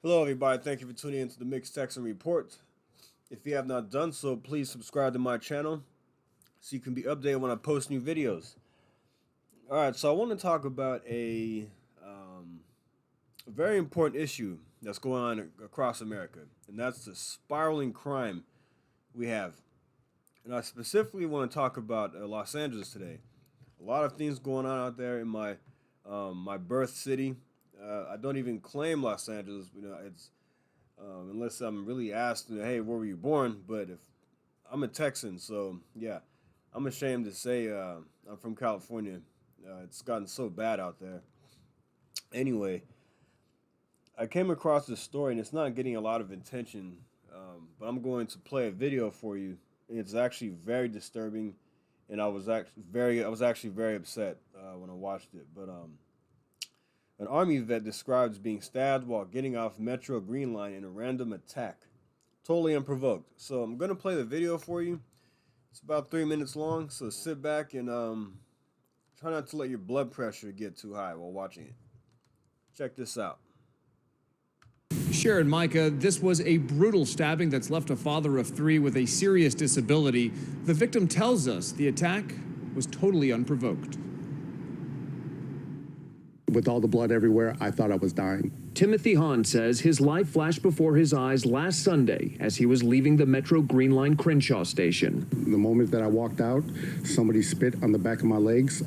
Hello, everybody. Thank you for tuning into the Mixed Texan Report. If you have not done so, please subscribe to my channel so you can be updated when I post new videos. All right, so I want to talk about a very important issue that's going on across America, and that's the spiraling crime we have. And I specifically want to talk about Los Angeles today. A lot of things going on out there in my birth city. I don't even claim Los Angeles. It's unless I'm really asked, hey, where were you born? But if I'm a Texan, so yeah, I'm ashamed to say I'm from California. It's gotten so bad out there. Anyway, I came across this story, and it's not getting a lot of attention, but I'm going to play a video for you. It's actually very disturbing, and I was actually very upset when I watched it. But an army vet describes being stabbed while getting off Metro Green Line in a random attack, totally unprovoked. So I'm gonna play the video for you. It's about 3 minutes long, so sit back and try not to let your blood pressure get too high while watching it. Check this out. Sharon Micah, this was a brutal stabbing that's left a father of three with a serious disability. The victim tells us the attack was totally unprovoked. With all the blood everywhere, I thought I was dying. Timothy Hahn says his life flashed before his eyes last Sunday as he was leaving the Metro Green Line Crenshaw station. The moment that I walked out, somebody spit on the back of my legs.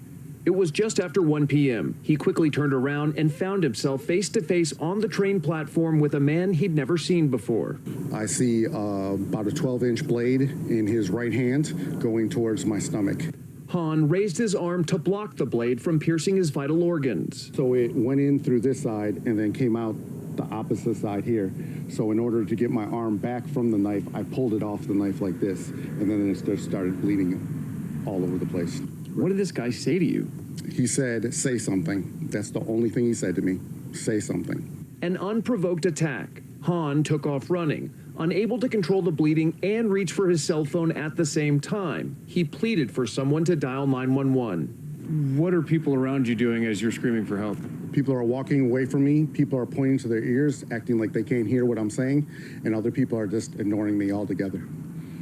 It was just after 1 p.m. He quickly turned around and found himself face to face on the train platform with a man he'd never seen before. I see about a 12-inch blade in his right hand going towards my stomach. Hahn raised his arm to block the blade from piercing his vital organs. So it went in through this side and then came out the opposite side here. So in order to get my arm back from the knife, I pulled it off the knife like this, and then it just started bleeding all over the place. What did this guy say to you? He said, "Say something." That's the only thing he said to me. Say something. An unprovoked attack. Hahn took off running, unable to control the bleeding and reach for his cell phone at the same time. He pleaded for someone to dial 911. What are people around you doing as you're screaming for help? People are walking away from me. People are pointing to their ears, acting like they can't hear what I'm saying, and other people are just ignoring me altogether.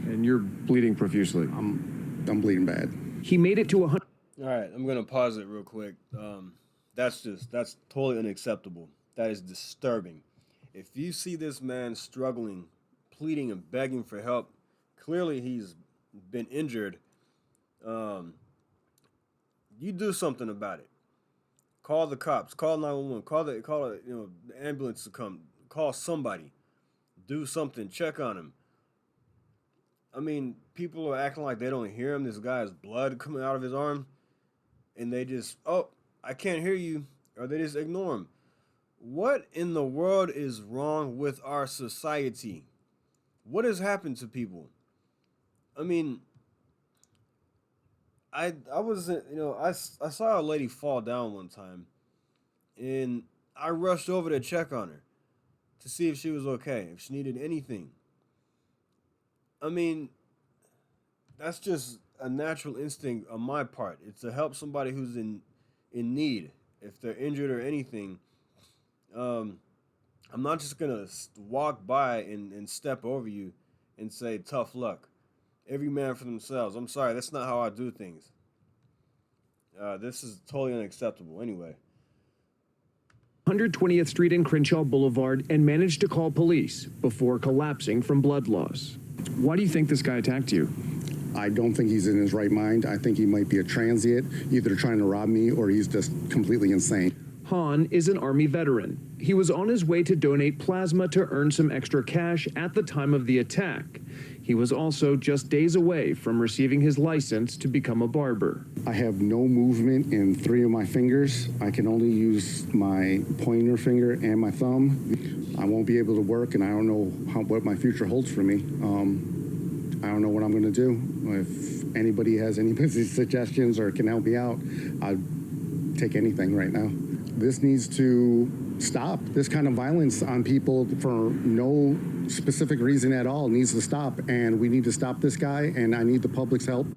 And you're bleeding profusely. I'm bleeding bad. He made it to 100. All right, I'm gonna pause it real quick. That's totally unacceptable. That is disturbing. If you see this man struggling, pleading and begging for help, clearly he's been injured. You do something about it. Call the cops. Call 911. Call the ambulance to come. Call somebody. Do something. Check on him. I mean, people are acting like they don't hear him. This guy has blood coming out of his arm, and they just, oh, I can't hear you, or they just ignore him. What in the world is wrong with our society? What has happened to people? I mean, I saw a lady fall down one time, and I rushed over to check on her to see if she was okay, if she needed anything. I mean, that's just a natural instinct on my part. It's to help somebody who's in need, if they're injured or anything. I'm not just gonna walk by and step over you and say tough luck. Every man for themselves. I'm sorry, that's not how I do things. This is totally unacceptable. Anyway. 120th Street and Crenshaw Boulevard and managed to call police before collapsing from blood loss. Why do you think this guy attacked you? I don't think he's in his right mind. I think he might be a transient, either trying to rob me or he's just completely insane. Hahn is an Army veteran. He was on his way to donate plasma to earn some extra cash at the time of the attack. He was also just days away from receiving his license to become a barber. I have no movement in 3 of my fingers. I can only use my pointer finger and my thumb. I won't be able to work, and I don't know what my future holds for me. I don't know what I'm going to do. If anybody has any suggestions or can help me out, I'd take anything right now. This needs to stop. This kind of violence on people for no specific reason at all needs to stop, and we need to stop this guy, and I need the public's help.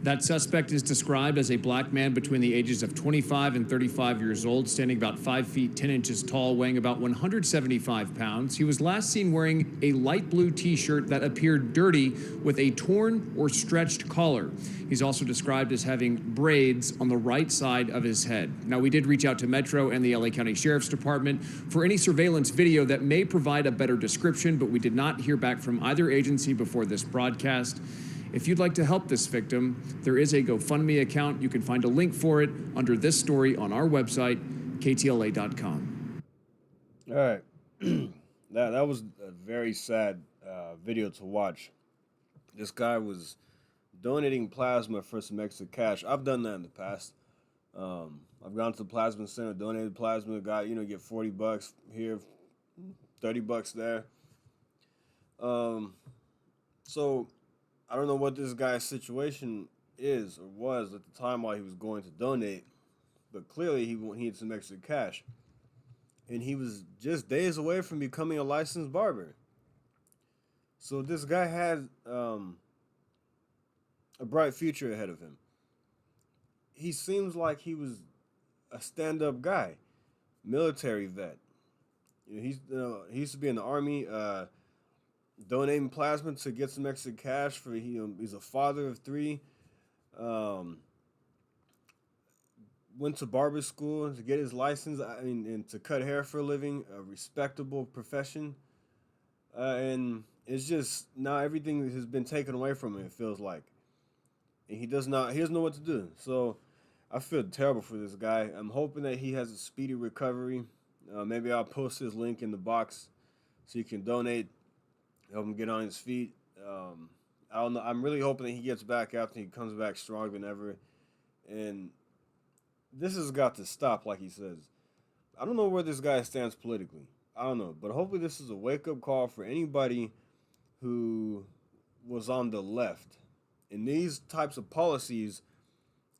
That suspect is described as a black man between the ages of 25 and 35 years old, standing about 5 feet 10 inches tall, weighing about 175 pounds. He was last seen wearing a light blue t-shirt that appeared dirty with a torn or stretched collar. He's also described as having braids on the right side of his head. Now, we did reach out to Metro and the LA County Sheriff's Department for any surveillance video that may provide a better description, but we did not hear back from either agency before this broadcast. If you'd like to help this victim, there is a GoFundMe account. You can find a link for it under this story on our website, ktla.com. All right. that was a very sad video to watch. This guy was donating plasma for some extra cash. I've done that in the past. I've gone to the plasma center, donated plasma, got, get $40 here, $30 there. So I don't know what this guy's situation is or was at the time while he was going to donate, but clearly he needed some extra cash. And he was just days away from becoming a licensed barber. So this guy had a bright future ahead of him. He seems like he was a stand-up guy, military vet. He used to be in the Army, donating plasma to get some extra cash for he's a father of 3. Went to barber school to get his license. And to cut hair for a living, a respectable profession. And it's just now everything has been taken away from him. It feels like, and he doesn't know what to do. So I feel terrible for this guy. I'm hoping that he has a speedy recovery. Maybe I'll post his link in the box so you can donate. Help him get on his feet. I don't know. I'm really hoping that he gets back after he comes back stronger than ever. And this has got to stop, like he says. I don't know where this guy stands politically. I don't know. But hopefully this is a wake-up call for anybody who was on the left. And these types of policies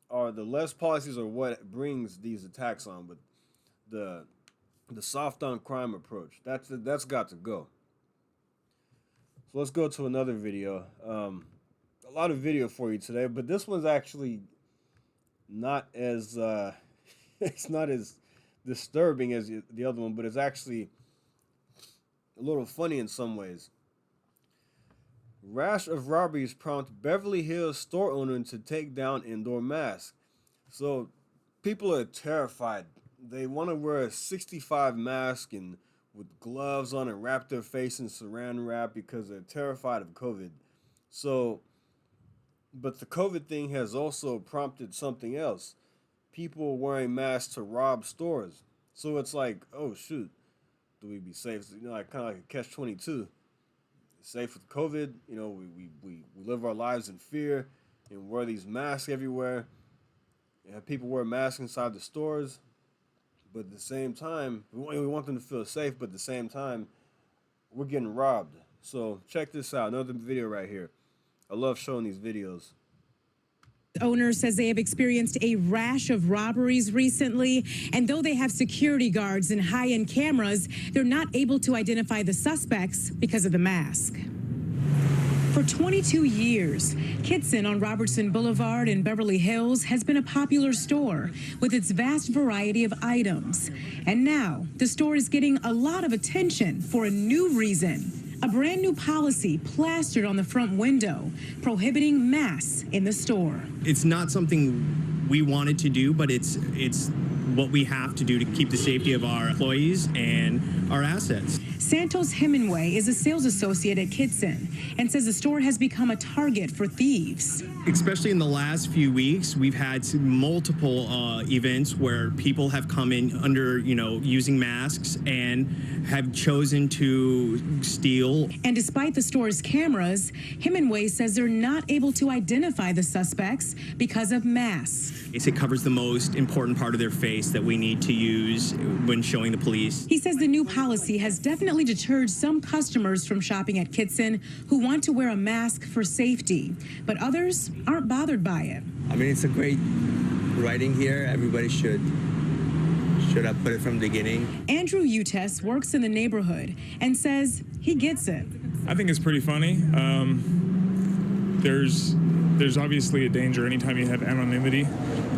are the left policies are what brings these attacks on. But the soft on crime approach, that's got to go. So let's go to another video. A lot of video for you today, but this one's actually not as it's not as disturbing as the other one, but it's actually a little funny in some ways. Rash of robberies prompt Beverly Hills store owner to take down indoor mask. So people are terrified. They want to wear a 65 mask and with gloves on and wrap their face in saran wrap because they're terrified of COVID. So, but the COVID thing has also prompted something else. People wearing masks to rob stores. So it's like, oh shoot, do we be safe? Like kind of like a catch-22. Safe with COVID, we live our lives in fear and wear these masks everywhere. And have people wear masks inside the stores. But at the same time, we want them to feel safe, but at the same time, we're getting robbed. So check this out, another video right here. I love showing these videos. The owner says they have experienced a rash of robberies recently, and though they have security guards and high-end cameras, they're not able to identify the suspects because of the mask. For 22 years, Kitson on Robertson Boulevard in Beverly Hills has been a popular store with its vast variety of items. And now the store is getting a lot of attention for a new reason. A brand new policy plastered on the front window prohibiting masks in the store. It's not something we wanted to do, but it's what we have to do to keep the safety of our employees and our assets. Santos Hemingway is a sales associate at Kitson and says the store has become a target for thieves. Especially in the last few weeks, we've had multiple events where people have come in under, using masks and have chosen to steal. And despite the store's cameras, Hemingway says they're not able to identify the suspects because of masks. It covers the most important part of their face that we need to use when showing the police. He says the new policy has definitely deterred some customers from shopping at Kitson who want to wear a mask for safety, but others aren't bothered by it. I mean, it's a great writing here. Everybody should have put it from the beginning. Andrew Utes works in the neighborhood and says he gets it. I think it's pretty funny. There's There's obviously a danger anytime you have anonymity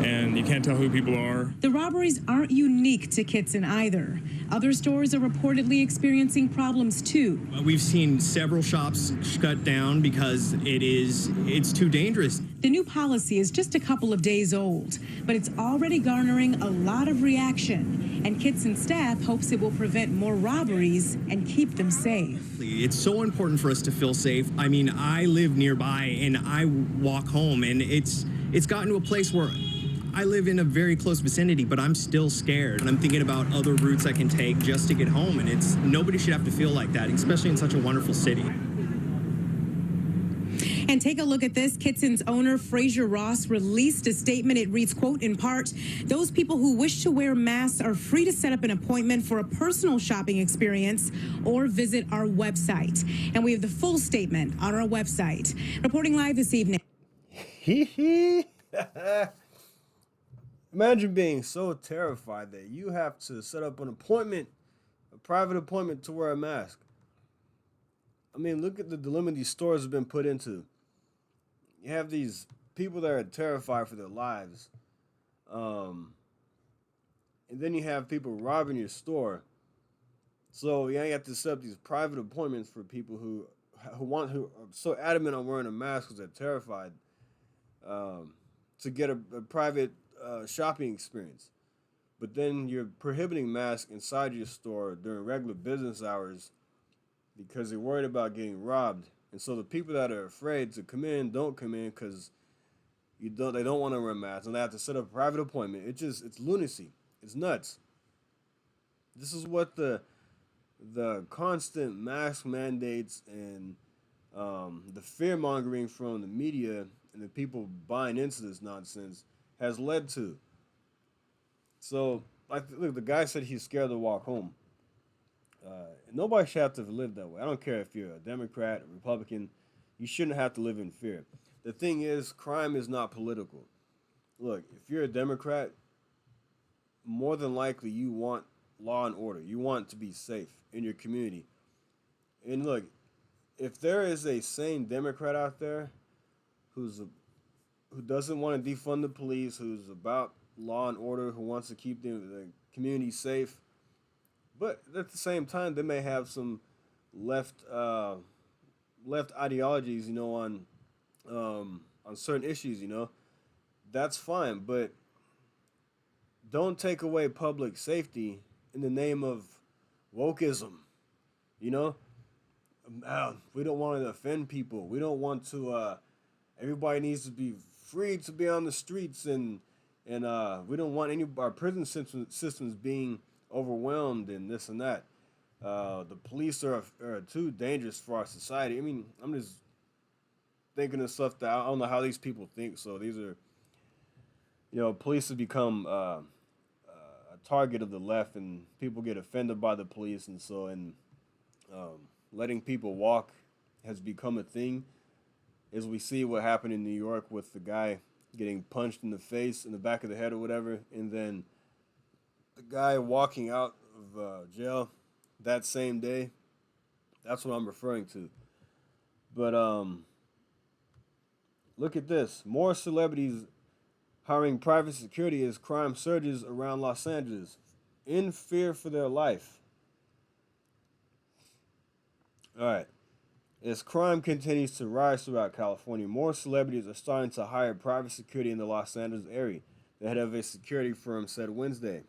and you can't tell who people are. The robberies aren't unique to Kitson either. Other stores are reportedly experiencing problems too. We've seen several shops shut down because it's too dangerous. The new policy is just a couple of days old, but it's already garnering a lot of reaction. And Kitson staff hopes it will prevent more robberies and keep them safe. It's so important for us to feel safe. I mean, I live nearby and I walk home, and it's gotten to a place where I live in a very close vicinity, but I'm still scared. And I'm thinking about other routes I can take just to get home, and nobody should have to feel like that, especially in such a wonderful city. And take a look at this. Kitson's owner, Fraser Ross, released a statement. It reads, quote, in part, those people who wish to wear masks are free to set up an appointment for a personal shopping experience or visit our website. And we have the full statement on our website. Reporting live this evening. Imagine being so terrified that you have to set up an appointment, a private appointment to wear a mask. I mean, look at the dilemma these stores have been put into. You have these people that are terrified for their lives. And then you have people robbing your store. So you have to set up these private appointments for people who are so adamant on wearing a mask because they're terrified to get a private shopping experience. But then you're prohibiting masks inside your store during regular business hours because they're worried about getting robbed. And so the people that are afraid to come in don't come in because they don't want to wear masks, and they have to set up a private appointment. It's lunacy. It's nuts. This is what the constant mask mandates and the fear mongering from the media and the people buying into this nonsense has led to. So, look, the guy said he's scared to walk home. Nobody should have to live that way. I don't care if you're a Democrat, a Republican. You shouldn't have to live in fear. The thing is, crime is not political. Look, if you're a Democrat, more than likely you want law and order. You want to be safe in your community. And look, if there is a sane Democrat out there who doesn't want to defund the police, who's about law and order, who wants to keep the community safe, but at the same time, they may have some left ideologies, on certain issues, That's fine, but don't take away public safety in the name of wokeism, We don't want to offend people. We don't want to. Everybody needs to be free to be on the streets, and we don't want our prison systems being overwhelmed and this and that. The police are too dangerous for our society. I mean, I'm just thinking of stuff that I don't know how these people think. So these are, police have become a target of the left, and people get offended by the police, and letting people walk has become a thing. As we see what happened in New York with the guy getting punched in the face, in the back of the head or whatever, and then the guy walking out of jail that same day. That's what I'm referring to. But look at this. More celebrities hiring private security as crime surges around Los Angeles in fear for their life. All right. As crime continues to rise throughout California, more celebrities are starting to hire private security in the Los Angeles area, the head of a security firm said Wednesday.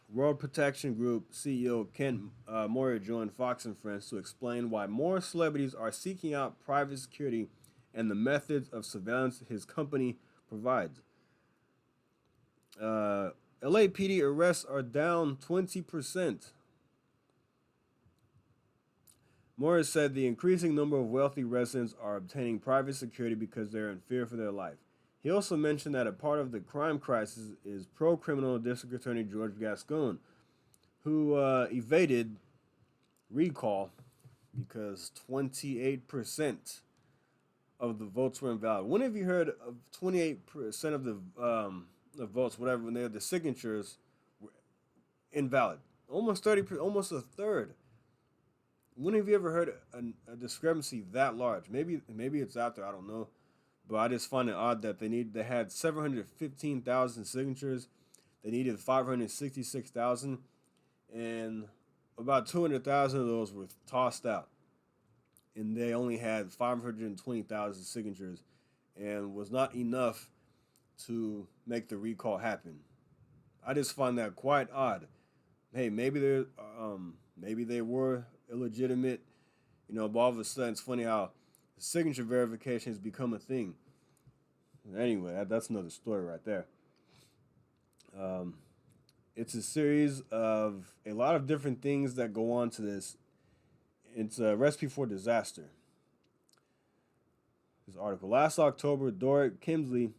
World Protection Group CEO Ken Moyer joined Fox and Friends to explain why more celebrities are seeking out private security and the methods of surveillance his company provides. LAPD arrests are down 20%. Moyer said the increasing number of wealthy residents are obtaining private security because they're in fear for their life. He also mentioned that a part of the crime crisis is pro-criminal District Attorney George Gascon, who evaded recall because 28% of the votes were invalid. When have you heard of 28% of the votes, whatever, when they had the signatures, were invalid? Almost 30%, almost a third. When have you ever heard a discrepancy that large? Maybe it's out there, I don't know. But I just find it odd that they had 715,000 signatures. They needed 566,000, and about 200,000 of those were tossed out. And they only had 520,000 signatures, and was not enough to make the recall happen. I just find that quite odd. Hey, maybe they were illegitimate, but all of a sudden it's funny how signature verification has become a thing. Anyway, that's another story right there. It's a series of a lot of different things that go on to this. It's a recipe for disaster. This article. Last October, Dorrit Kemsley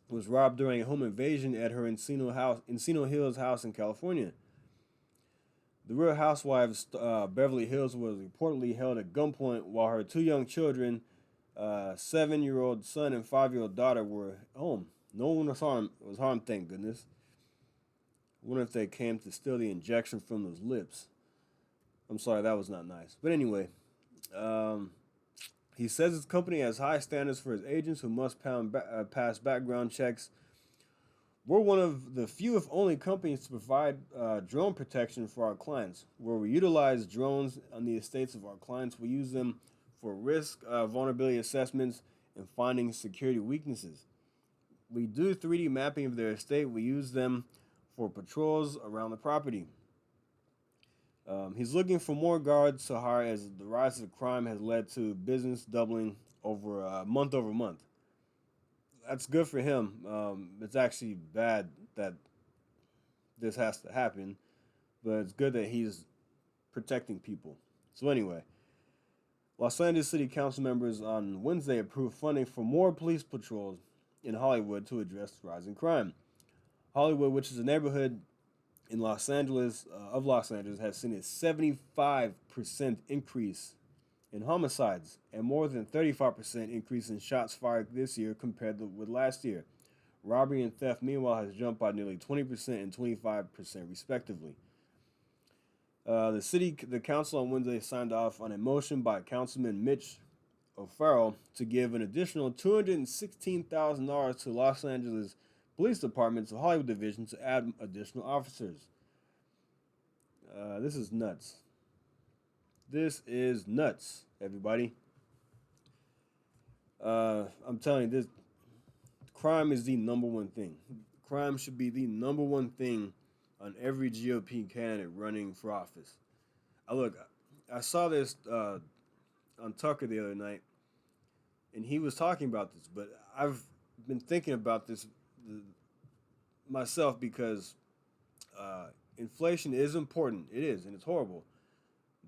was robbed during a home invasion at her Encino Hills house in California. The Real Housewives Beverly Hills was reportedly held at gunpoint while her two young children, 7-year-old son and 5-year-old daughter, were home. No one was harmed, thank goodness. I wonder if they came to steal the injection from those lips. I'm sorry, that was not nice. But anyway, he says his company has high standards for his agents who must pass background checks. We're one of the few, if only, companies to provide drone protection for our clients. Where we utilize drones on the estates of our clients, we use them for risk vulnerability assessments and finding security weaknesses. We do 3D mapping of their estate. We use them for patrols around the property. He's looking for more guards to hire as the rise of crime has led to business doubling month over month. That's good for him. It's actually bad that this has to happen, but it's good that he's protecting people. So anyway, Los Angeles City Council members on Wednesday approved funding for more police patrols in Hollywood to address rising crime. Hollywood, which is a neighborhood in Los Angeles, has seen a 75% increase in homicides and more than 35% increase in shots fired this year compared with last year. Robbery and theft, meanwhile, has jumped by nearly 20% and 25% respectively. The council on Wednesday signed off on a motion by Councilman Mitch O'Farrell to give an additional $216,000 to Los Angeles Police Department's Hollywood Division to add additional officers. This is nuts. This is nuts, everybody. I'm telling you, this crime is the number one thing. Crime should be the number one thing on every GOP candidate running for office. I saw this on Tucker the other night, and he was talking about this, but I've been thinking about this myself because inflation is important. It is, and it's horrible.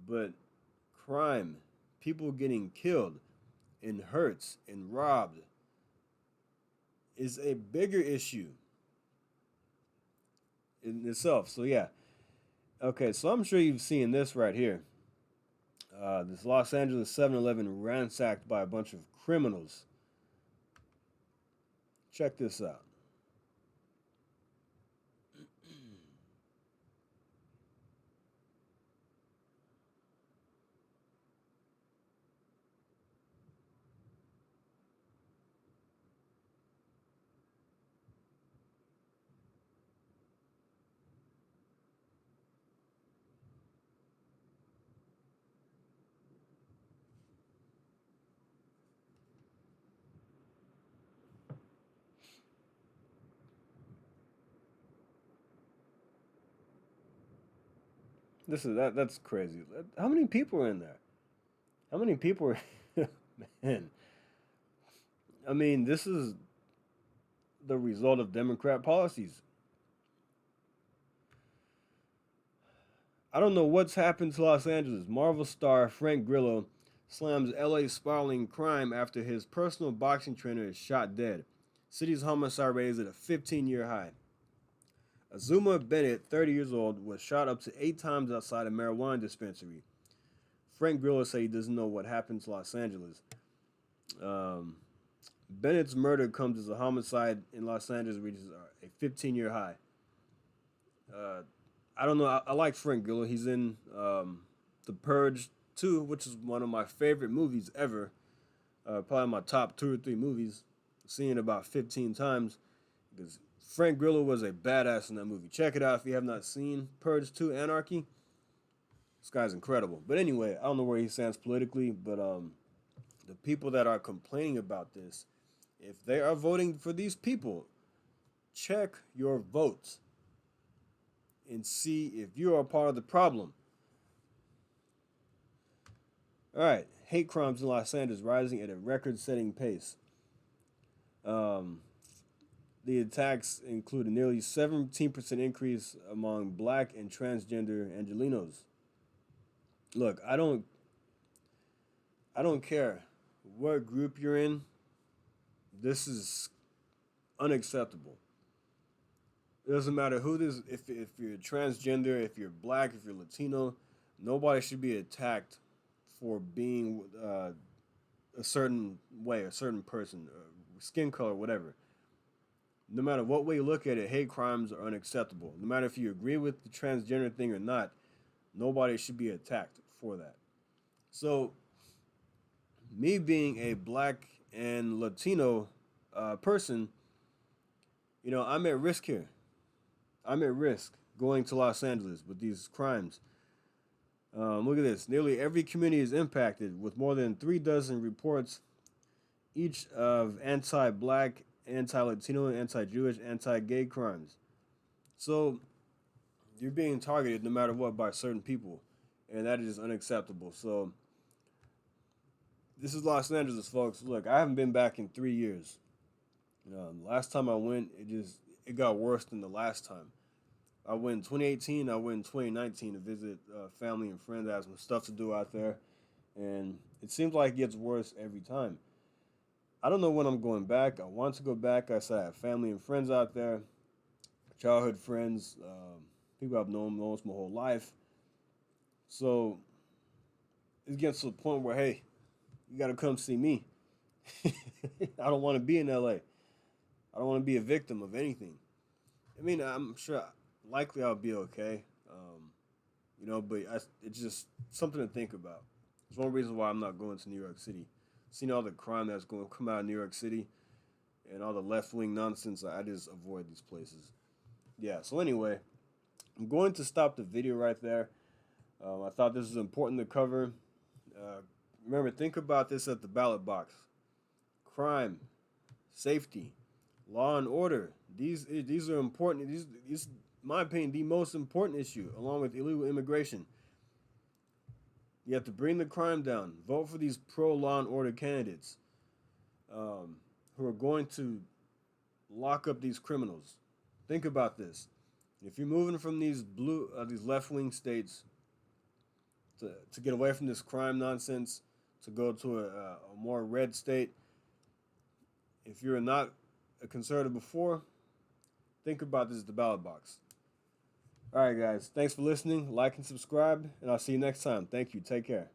But crime, people getting killed and hurt and robbed is a bigger issue in itself. So yeah. Okay, so I'm sure you've seen this right here. This Los Angeles 7-Eleven ransacked by a bunch of criminals. Check this out. That's crazy. How many people are in there? How many people are man? I mean, this is the result of Democrat policies. I don't know what's happened to Los Angeles. Marvel star Frank Grillo slams LA spiraling crime after his personal boxing trainer is shot dead. City's homicide rate is at a 15-year high. Azuma Bennett, 30 years old, was shot up to 8 times outside a marijuana dispensary. Frank Grillo said he doesn't know what happened to Los Angeles. Bennett's murder comes as a homicide in Los Angeles reaches a 15-year high. I don't know. I like Frank Grillo. He's in The Purge 2, which is one of my favorite movies ever. Probably my top 2 or 3 movies. seen it about 15 times because Frank Grillo was a badass in that movie. Check it out if you have not seen Purge 2 Anarchy. This guy's incredible. But anyway, I don't know where he stands politically, but the people that are complaining about this, if they are voting for these people, check your votes and see if you are part of the problem. All right, hate crimes in Los Angeles rising at a record-setting pace. The attacks include a nearly 17% increase among black and transgender Angelenos. Look, I don't care what group you're in. This is unacceptable. It doesn't matter who this. If you're transgender, if you're black, if you're Latino, nobody should be attacked for being a certain way, a certain person, skin color, whatever. No matter what way you look at it, hate crimes are unacceptable. No matter if you agree with the transgender thing or not, nobody should be attacked for that. So, me being a black and Latino person, you know, I'm at risk here. I'm at risk going to Los Angeles with these crimes. Look at this. Nearly every community is impacted, with more than 36 reports each of anti-black, anti-Latino, anti-Jewish, anti-gay crimes. So you're being targeted no matter what by certain people, and that is unacceptable. So this is Los Angeles, folks. Look, I haven't been back in 3 years. Last time I went, it got worse than the last time. I went in 2018, I went in 2019 to visit family and friends. I had some stuff to do out there, and it seems like it gets worse every time. I don't know when I'm going back. I want to go back. I said I have family and friends out there, childhood friends, people I've known almost my whole life. So it gets to the point where, hey, you got to come see me. I don't want to be in LA. I don't want to be a victim of anything. I mean, I'm sure likely I'll be okay, but it's just something to think about. It's one reason why I'm not going to New York City. Seeing all the crime that's going to come out of New York City and all the left-wing nonsense, I just avoid these places. Yeah, so anyway, I'm going to stop the video right there. I thought this was important to cover. Remember, think about this at the ballot box. Crime, safety, law and order. These are important. These, in my opinion, the most important issue, along with illegal immigration. You have to bring the crime down. Vote for these pro-law and order candidates who are going to lock up these criminals. Think about this. If you're moving from these left-wing states to get away from this crime nonsense, to go to a more red state, if you're not a conservative before, think about this at the ballot box. All right, guys. Thanks for listening. Like and subscribe, and I'll see you next time. Thank you. Take care.